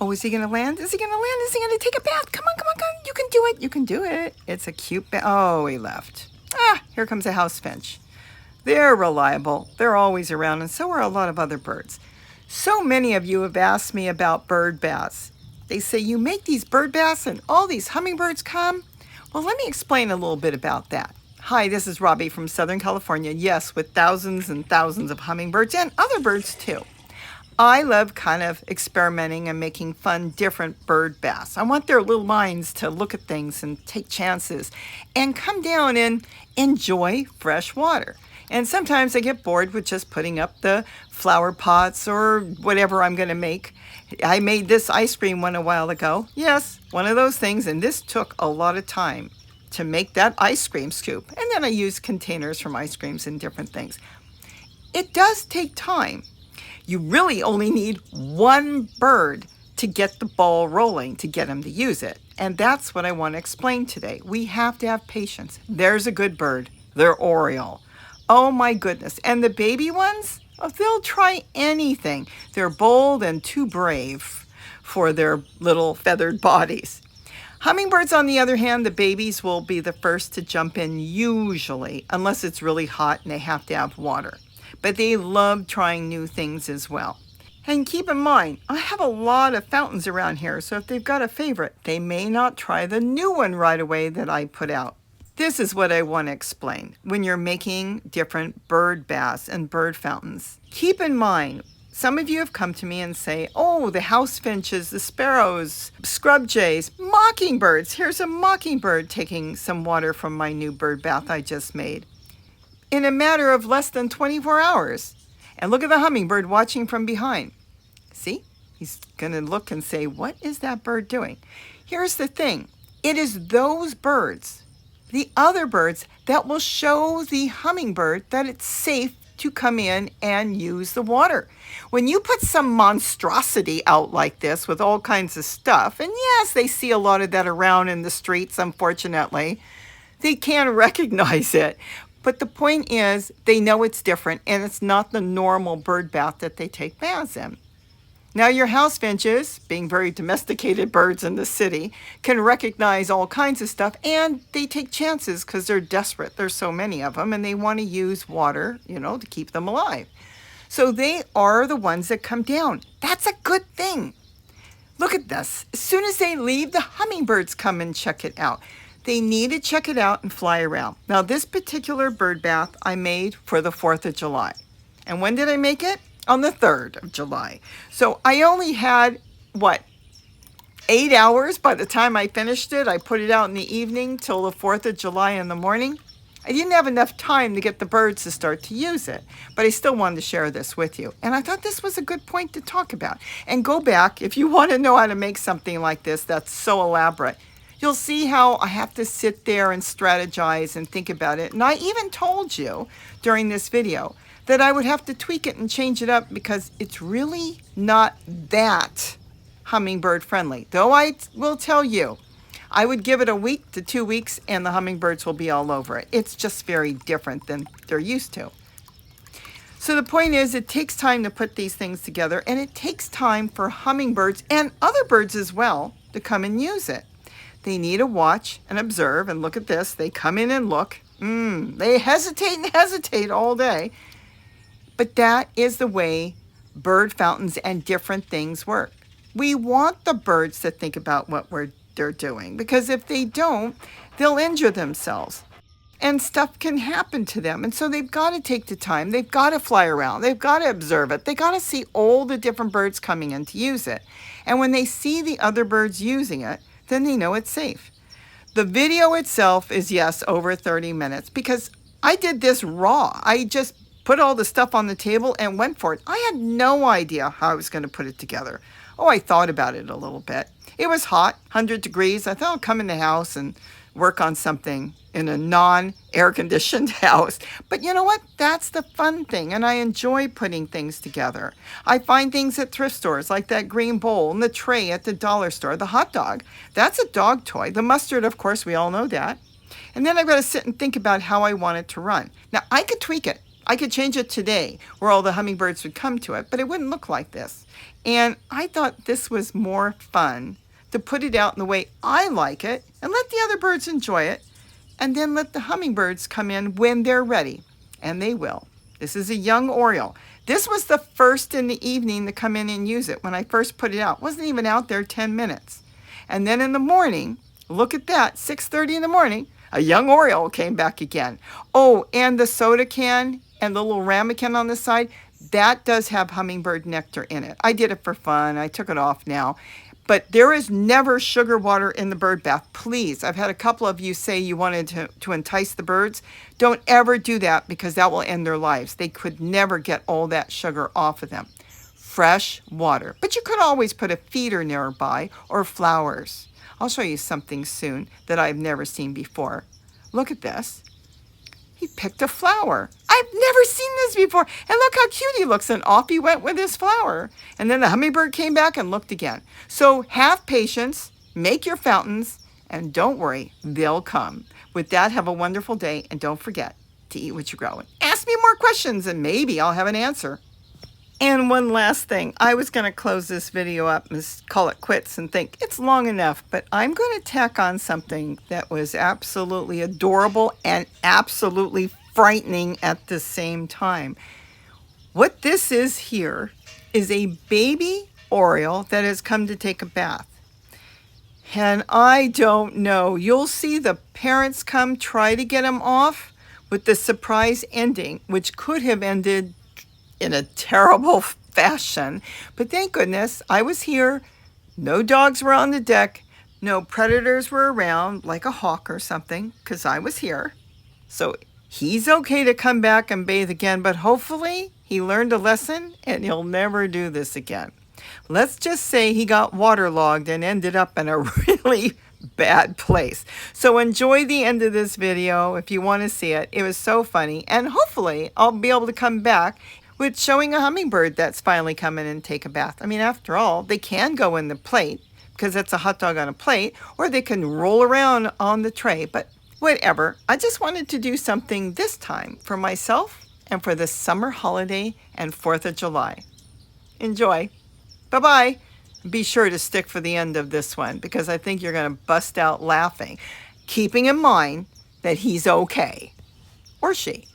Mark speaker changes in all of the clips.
Speaker 1: Oh, is he going to land? Is he going to land? Is he going to take a bath? Come on, come on, come on. You can do it. You can do it. It's a cute bath. Oh, he left. Here comes a house finch. They're reliable. They're always around, and so are a lot of other birds. So many of you have asked me about bird baths. They say, you make these bird baths and all these hummingbirds come? Well, let me explain a little bit about that. Hi, this is Robbie from Southern California. Yes, with thousands and thousands of hummingbirds and other birds too. I love kind of experimenting and making fun, different bird baths. I want their little minds to look at things and take chances and come down and enjoy fresh water. And sometimes I get bored with just putting up the flower pots or whatever I'm going to make. I made this ice cream one a while ago. Yes, one of those things. And this took a lot of time to make that ice cream scoop. And then I used containers from ice creams and different things. It does take time. You really only need one bird to get the ball rolling, to get them to use it. And that's what I want to explain today. We have to have patience. There's a good bird. They're oriole. Oh my goodness. And the baby ones, they'll try anything. They're bold and too brave for their little feathered bodies. Hummingbirds, on the other hand, the babies will be the first to jump in usually, unless it's really hot and they have to have water. But they love trying new things as well. And keep in mind, I have a lot of fountains around here, so if they've got a favorite, they may not try the new one right away that I put out. This is what I want to explain when you're making different bird baths and bird fountains. Keep in mind, some of you have come to me and say, oh, the house finches, the sparrows, scrub jays, mockingbirds. Here's a mockingbird taking some water from my new bird bath I just made in a matter of less than 24 hours. And look at the hummingbird watching from behind. See? He's going to look and say, what is that bird doing? Here's the thing. It is those birds, the other birds, that will show the hummingbird that it's safe to come in and use the water. When you put some monstrosity out like this with all kinds of stuff, and yes, they see a lot of that around in the streets, unfortunately, they can recognize it. But the point is, they know it's different, and it's not the normal bird bath that they take baths in. Now, your house finches, being very domesticated birds in the city, can recognize all kinds of stuff, and they take chances because they're desperate. There's so many of them, and they want to use water, to keep them alive. So they are the ones that come down. That's a good thing. Look at this. As soon as they leave, the hummingbirds come and check it out. They need to check it out and fly around. Now, this particular bird bath I made for the 4th of July. And when did I make it? On the 3rd of July. So I only had, 8 hours by the time I finished it. I put it out in the evening till the 4th of July in the morning. I didn't have enough time to get the birds to start to use it, but I still wanted to share this with you. And I thought this was a good point to talk about. And go back, if you want to know how to make something like this that's so elaborate, you'll see how I have to sit there and strategize and think about it. And I even told you during this video that I would have to tweak it and change it up because it's really not that hummingbird friendly. Though I will tell you, I would give it a week to 2 weeks and the hummingbirds will be all over it. It's just very different than they're used to. So the point is, it takes time to put these things together, and it takes time for hummingbirds and other birds as well to come and use it. They need to watch and observe, and look at this. They come in and look. They hesitate and hesitate all day. But that is the way bird fountains and different things work. We want the birds to think about what they're doing, because if they don't, they'll injure themselves and stuff can happen to them. And so they've got to take the time. They've got to fly around. They've got to observe it. They got to see all the different birds coming in to use it. And when they see the other birds using it, then they know it's safe. The video itself is, yes, over 30 minutes because I did this raw. I just put all the stuff on the table and went for it. I had no idea how I was going to put it together. Oh, I thought about it a little bit. It was hot, 100 degrees. I thought I'll come in the house and work on something in a non-air conditioned house. But you know what? That's the fun thing, and I enjoy putting things together. I find things at thrift stores, like that green bowl and the tray at the dollar store, the hot dog. That's a dog toy. The mustard, of course, we all know that. And then I've got to sit and think about how I want it to run. Now, I could tweak it. I could change it today where all the hummingbirds would come to it, but it wouldn't look like this. And I thought this was more fun to put it out in the way I like it and let the other birds enjoy it, and then let the hummingbirds come in when they're ready, and they will. This is a young oriole. This was the first in the evening to come in and use it when I first put it out. It wasn't even out there 10 minutes. And then in the morning, look at that, 6:30 in the morning, a young oriole came back again. Oh, and the soda can and the little ramekin on the side, that does have hummingbird nectar in it. I did it for fun. I took it off now. But there is never sugar water in the bird bath. Please, I've had a couple of you say you wanted to entice the birds. Don't ever do that, because that will end their lives. They could never get all that sugar off of them. Fresh water. But you could always put a feeder nearby or flowers. I'll show you something soon that I've never seen before. Look at this. He picked a flower. I've never seen this before. And look how cute he looks. And off he went with his flower. And then the hummingbird came back and looked again. So have patience, make your fountains, and don't worry, they'll come. With that, have a wonderful day. And don't forget to eat what you grow. And ask me more questions and maybe I'll have an answer. And one last thing, I was going to close this video up and call it quits and think it's long enough, but I'm going to tack on something that was absolutely adorable and absolutely frightening at the same time. What this is here is a baby oriole that has come to take a bath. And I don't know, you'll see the parents come try to get him off with the surprise ending, which could have ended in a terrible fashion. But thank goodness I was here. No dogs were on the deck. No predators were around like a hawk or something, because I was here. So he's okay to come back and bathe again, but hopefully he learned a lesson and he'll never do this again. Let's just say he got waterlogged and ended up in a really bad place. So enjoy the end of this video if you want to see it. It was so funny, and hopefully I'll be able to come back with showing a hummingbird that's finally coming and take a bath. I mean, after all, they can go in the plate because it's a hot dog on a plate, or they can roll around on the tray, but whatever. I just wanted to do something this time for myself and for the summer holiday and 4th of July. Enjoy. Bye-bye. Be sure to stick for the end of this one, because I think you're going to bust out laughing, keeping in mind that he's okay, or she.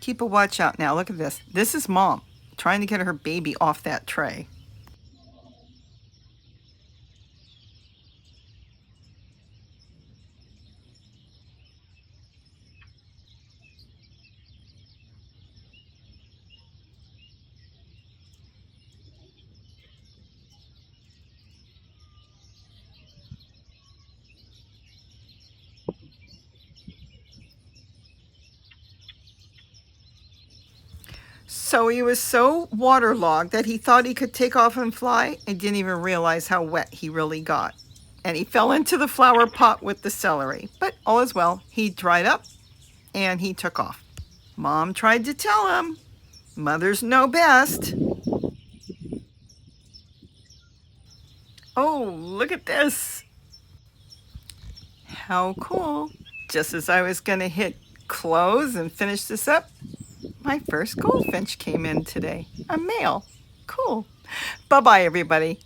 Speaker 1: Keep a watch out now. Look at this. This is Mom trying to get her baby off that tray. So he was so waterlogged that he thought he could take off and fly and didn't even realize how wet he really got. And he fell into the flower pot with the celery. But all is well. He dried up and he took off. Mom tried to tell him, mothers know best. Oh, look at this. How cool. Just as I was going to hit close and finish this up, my first goldfinch came in today. A male. Cool. Bye-bye, everybody.